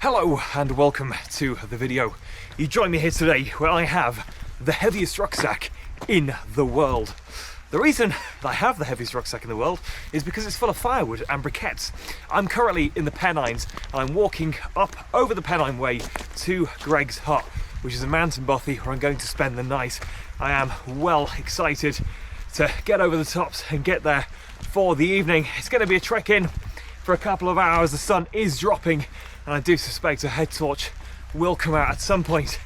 Hello and welcome to the video. You join me here today where I have the heaviest rucksack in the world. The reason that I have the heaviest rucksack in the world is because it's full of firewood and briquettes. I'm currently in the Pennines and I'm walking up over the Pennine Way to Greg's hut, which is a mountain bothy where I'm going to spend the night. I am well excited to get over the tops and get there for the evening. It's going to be a trek in for a couple of hours. The sun is dropping and I do suspect a head torch will come out at some point.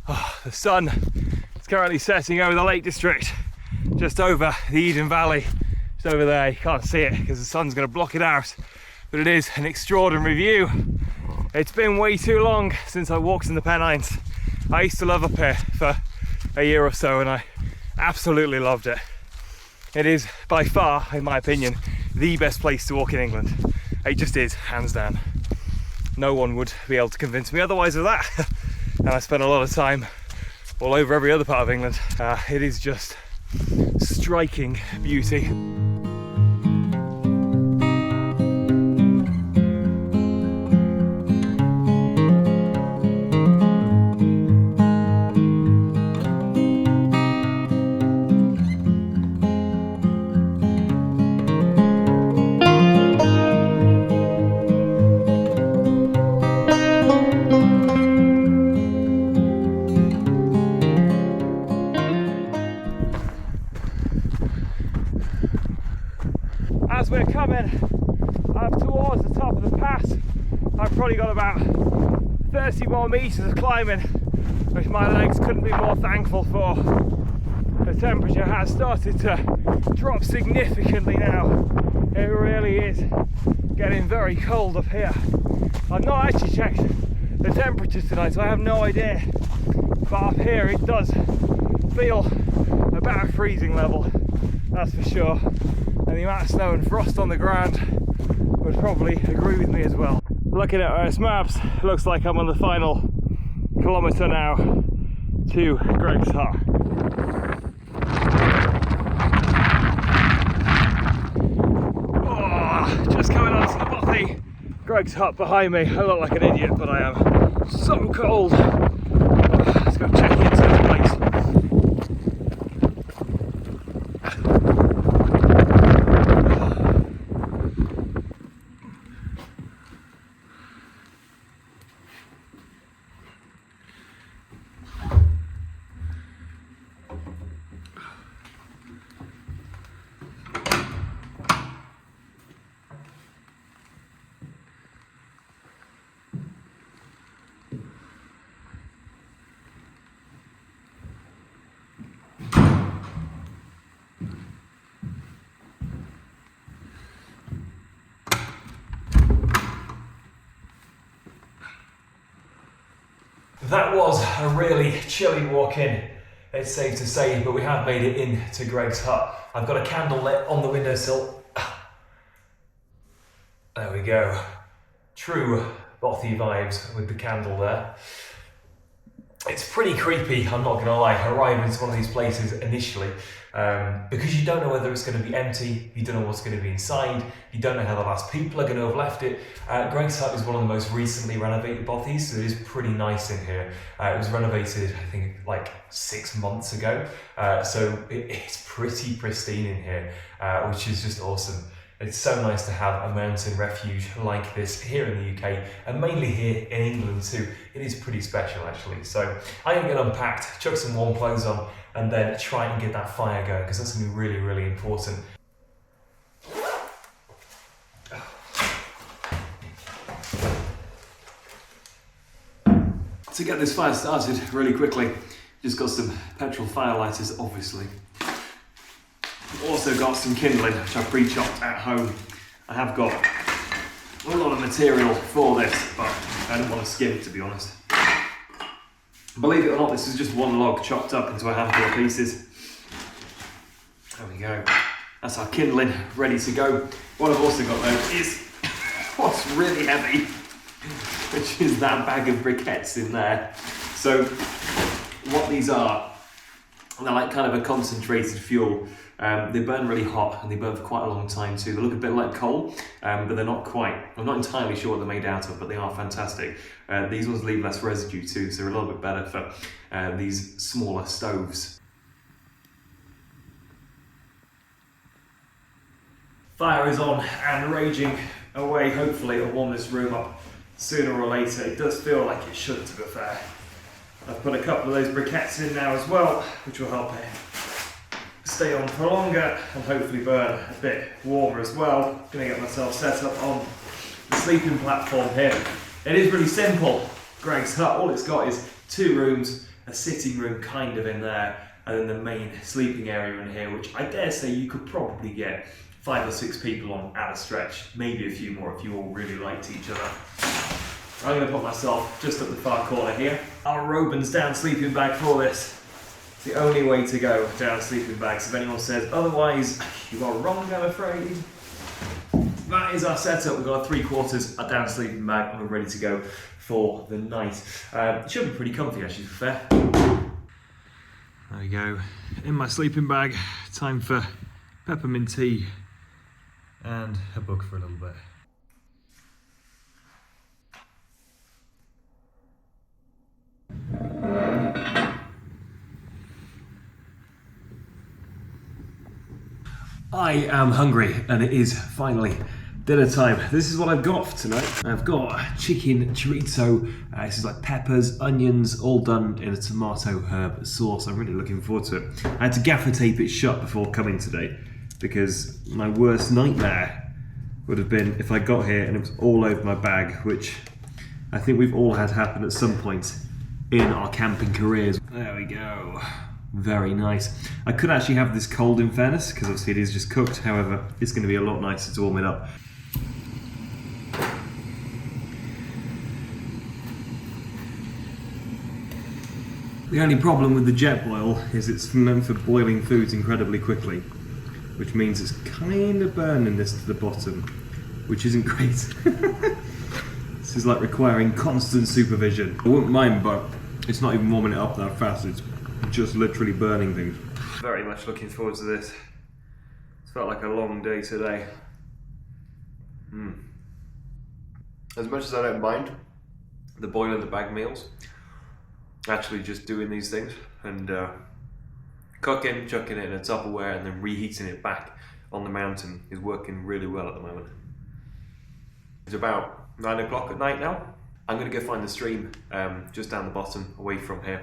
Oh, the sun is currently setting over the Lake District, just over the Eden Valley. It's over there, you can't see it because the sun's going to block it out, but it is an extraordinary view. It's been way too long since I walked in the Pennines. I used to live up here for a year or so and I absolutely loved it. It is by far, in my opinion, the best place to walk in England. It just is, hands down. No one would be able to convince me otherwise of that. And I spent a lot of time all over every other part of England. It is just striking beauty. As we're coming up towards the top of the pass, I've probably got about 30 more meters of climbing, which my legs couldn't be more thankful for. The temperature has started to drop significantly now. It really is getting very cold up here. I've not actually checked the temperatures tonight, so I have no idea. But up here it does feel about freezing level, that's for sure. And the amount of snow and frost on the ground would probably agree with me as well. Looking at Earth maps, it looks like I'm on the final kilometre now to Greg's hut. Oh, just coming onto the Bothy. Greg's hut behind me. I look like an idiot, but I am so cold. Oh, let's go check into this place. That was a really chilly walk in, it's safe to say, but we have made it into Greg's hut. I've got a candle lit on the windowsill. There we go. True Bothy vibes with the candle there. It's pretty creepy, I'm not gonna lie, arriving to one of these places initially, because you don't know whether it's going to be empty, you don't know what's going to be inside, you don't know how the last people are going to have left it. Greg's hut is one of the most recently renovated Bothys, so it is pretty nice in here. It was renovated, I think, like 6 months ago, so it's pretty pristine in here, which is just awesome. It's so nice to have a mountain refuge like this here in the UK, and mainly here in England too. It is pretty special actually. So I'm going to get unpacked, chuck some warm clothes on, and then try and get that fire going, because that's going to be really, really important. To get this fire started really quickly, just got some petrol fire lighters, obviously. Also got some kindling, which I pre-chopped at home. I have got a lot of material for this, but I don't want to skim it, to be honest. Believe it or not, this is just one log chopped up into a handful of pieces. There we go. That's our kindling ready to go. What I've also got though is what's really heavy, which is that bag of briquettes in there. So what these are And they're like kind of a concentrated fuel. They burn really hot and they burn for quite a long time too. They look a bit like coal, but they're not quite. I'm not entirely sure what they're made out of, but they are fantastic. These ones leave less residue too, so they're a little bit better for these smaller stoves. Fire is on and raging away. Hopefully it'll warm this room up sooner or later. It does feel like it should, to be fair. I've put a couple of those briquettes in now as well, which will help it stay on for longer and hopefully burn a bit warmer as well. Gonna get myself set up on the sleeping platform here. It is really simple, Greg's hut. All it's got is 2 rooms, a sitting room kind of in there, and then the main sleeping area in here, which I dare say you could probably get 5 or 6 people on at a stretch, maybe a few more if you all really liked each other. I'm going to put myself just at the far corner here. Our Robin's down sleeping bag for this. It's the only way to go, down sleeping bags. If anyone says otherwise, you are wrong, I'm afraid. That is our setup. We've got a 3/4, a down sleeping bag, and we're ready to go for the night. It should be pretty comfy actually, to be fair. There we go. In my sleeping bag, time for peppermint tea and a book for a little bit. I am hungry and it is finally dinner time. This is what I've got for tonight. I've got chicken chorizo. This is like peppers, onions, all done in a tomato herb sauce. I'm really looking forward to it. I had to gaffer tape it shut before coming today because my worst nightmare would have been if I got here and it was all over my bag, which I think we've all had happen at some point in our camping careers. There we go. Very nice. I could actually have this cold in fairness, because obviously it is just cooked. However, it's going to be a lot nicer to warm it up. The only problem with the jet boil is it's meant for boiling foods incredibly quickly, which means it's kind of burning this to the bottom, which isn't great. This is like requiring constant supervision. I wouldn't mind, but it's not even warming it up that fast. It's just literally burning things. Very much looking forward to this. It's felt like a long day today. As much as I don't mind the boil in the bag meals, actually just doing these things and cooking, chucking it in a Tupperware and then reheating it back on the mountain is working really well at the moment. It's about 9 o'clock at night now. I'm going to go find the stream just down the bottom away from here.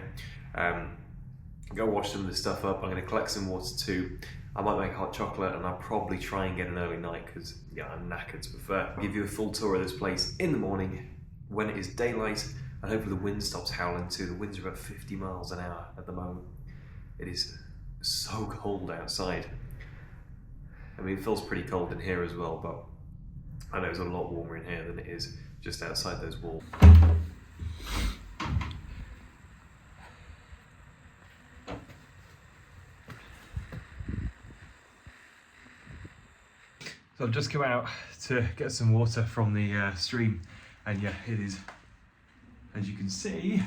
Go wash some of this stuff up. I'm going to collect some water too. I might make hot chocolate and I'll probably try and get an early night because yeah, I'm knackered to prefer. I'll give you a full tour of this place in the morning when it is daylight and hopefully the wind stops howling too. The winds are about 50 miles an hour at the moment. It is so cold outside. I mean, it feels pretty cold in here as well, but I know it's a lot warmer in here than it is just outside those walls. So I've just come out to get some water from the stream, and yeah, it is, as you can see,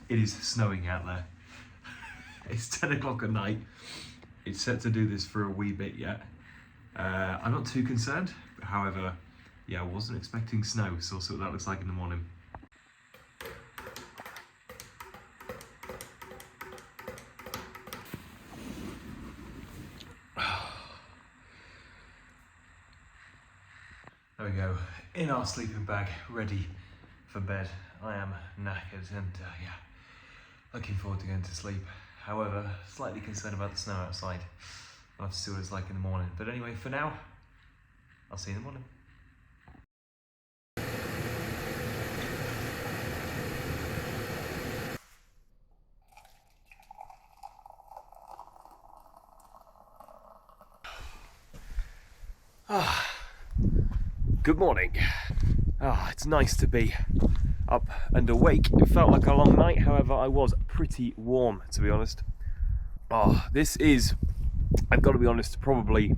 it is snowing out there. It's 10 o'clock at night. It's set to do this for a wee bit yet. I'm not too concerned, however, yeah, I wasn't expecting snow, so we'll see what that looks like in the morning. There we go, in our sleeping bag, ready for bed. I am knackered and yeah, looking forward to going to sleep. However, slightly concerned about the snow outside. I'll have to see what it's like in the morning. But anyway, for now, I'll see you in the morning. Good morning. It's nice to be up and awake. It felt like a long night, however, I was pretty warm, to be honest. This is, I've got to be honest, probably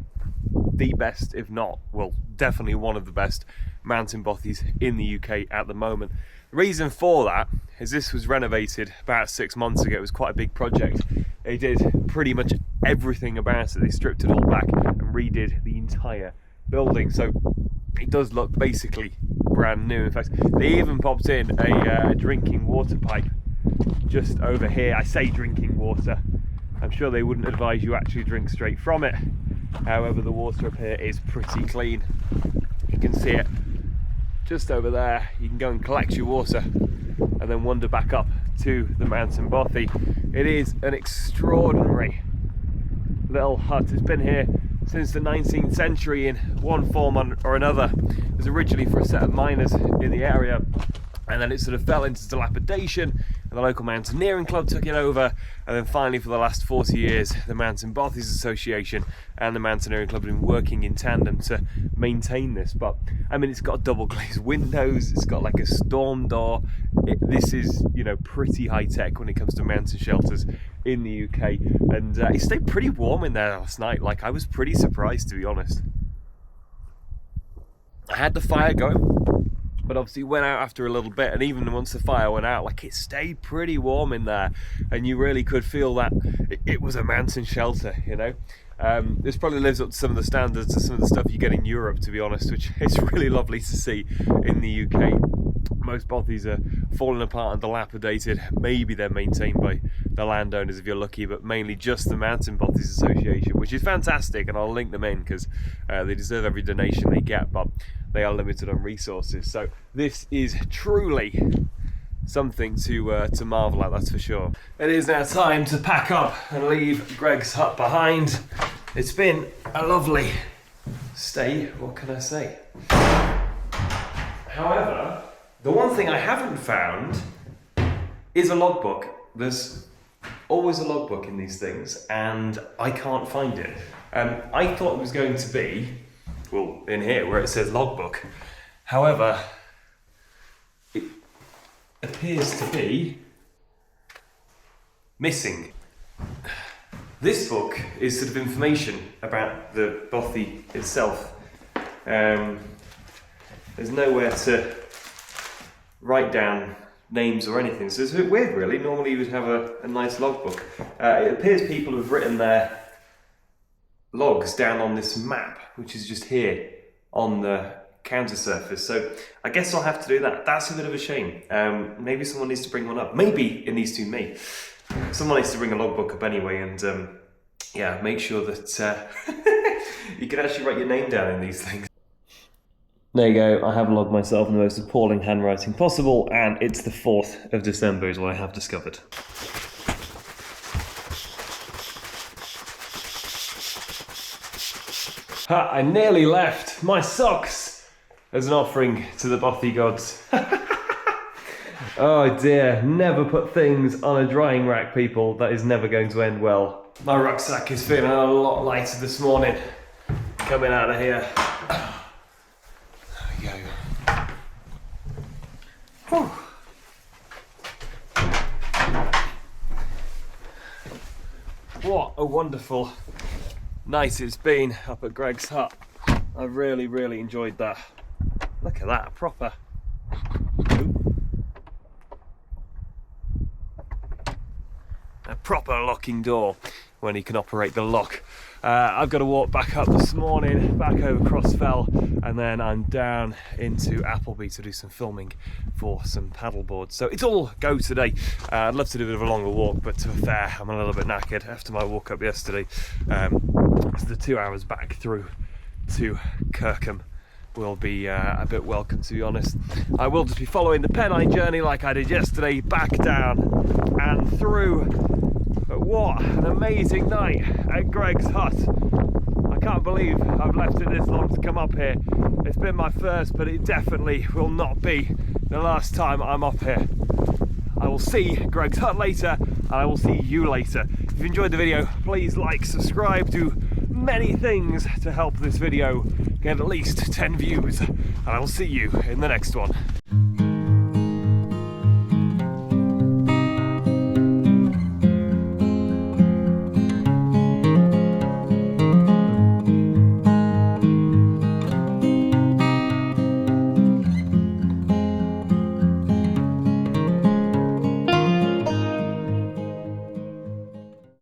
the best, if not, well, definitely one of the best mountain bothies in the UK at the moment. The reason for that is this was renovated about 6 months ago. It was quite a big project. They did pretty much everything about it. They stripped it all back and redid the entire building, so it does look basically brand new. In fact, they even popped in a drinking water pipe just over here. I say drinking water, I'm sure they wouldn't advise you actually drink straight from it. However, the water up here is pretty clean. You can see it just over there. You can go and collect your water and then wander back up to the mountain Bothy. It is an extraordinary little hut. It's been here since the 19th century in one form or another. It was originally for a set of miners in the area, and then it sort of fell into dilapidation, and the local mountaineering club took it over, and then finally for the last 40 years the Mountain Bothies Association and the mountaineering club have been working in tandem to maintain this. But I mean, it's got double glazed windows, it's got like a storm door. This is, you know, pretty high tech when it comes to mountain shelters in the UK, and it stayed pretty warm in there last night. Like, I was pretty surprised, to be honest. I had the fire going, but obviously went out after a little bit, and even once the fire went out, like, it stayed pretty warm in there, and you really could feel that it was a mountain shelter, you know. This probably lives up to some of the standards of some of the stuff you get in Europe, to be honest, which is really lovely to see in the UK. Most bothies are falling apart and dilapidated. Maybe they're maintained by the landowners if you're lucky, but mainly just the Mountain Bothies Association, which is fantastic, and I'll link them in because they deserve every donation they get, but they are limited on resources. So this is truly something to marvel at, that's for sure. It is now time to pack up and leave Greg's hut behind. It's been a lovely stay, what can I say? However, the one thing I haven't found is a logbook. There's always a logbook in these things, and I can't find it. I thought it was going to be, well, in here where it says logbook. However, it appears to be missing. This book is sort of information about the Bothy itself. There's nowhere to write down names or anything, so it's a bit weird really. Normally you would have a nice logbook. It appears people have written their logs down on this map, which is just here on the counter surface, so I guess I'll have to do that. That's a bit of a shame. Maybe someone needs to bring one up. Maybe it needs to be me. Someone needs to bring a logbook up anyway, and yeah, make sure that you can actually write your name down in these things. There you go, I have logged myself in the most appalling handwriting possible, and it's the 4th of December is what I have discovered. Ha, I nearly left my socks as an offering to the Bothy gods. Oh dear, never put things on a drying rack, people. That is never going to end well. My rucksack is feeling a lot lighter this morning, coming out of here. Whew. What a wonderful night it's been up at Greg's hut. I've really, really enjoyed that. Look at that, proper. A proper locking door when he can operate the lock. I've got to walk back up this morning, back over Crossfell, and then I'm down into Appleby to do some filming for some paddle boards. So it's all go today. I'd love to do a bit of a longer walk, but to be fair, I'm a little bit knackered after my walk up yesterday. So the 2 hours back through to Kirkham will be a bit welcome, to be honest. I will just be following the Pennine journey like I did yesterday, back down and through. But what an amazing night at Greg's hut. I can't believe I've left it this long to come up here. It's been my first, but it definitely will not be the last time I'm up here. I will see Greg's hut later, and I will see you later. If you enjoyed the video, please like, subscribe, do many things to help this video get at least 10 views, and I will see you in the next one.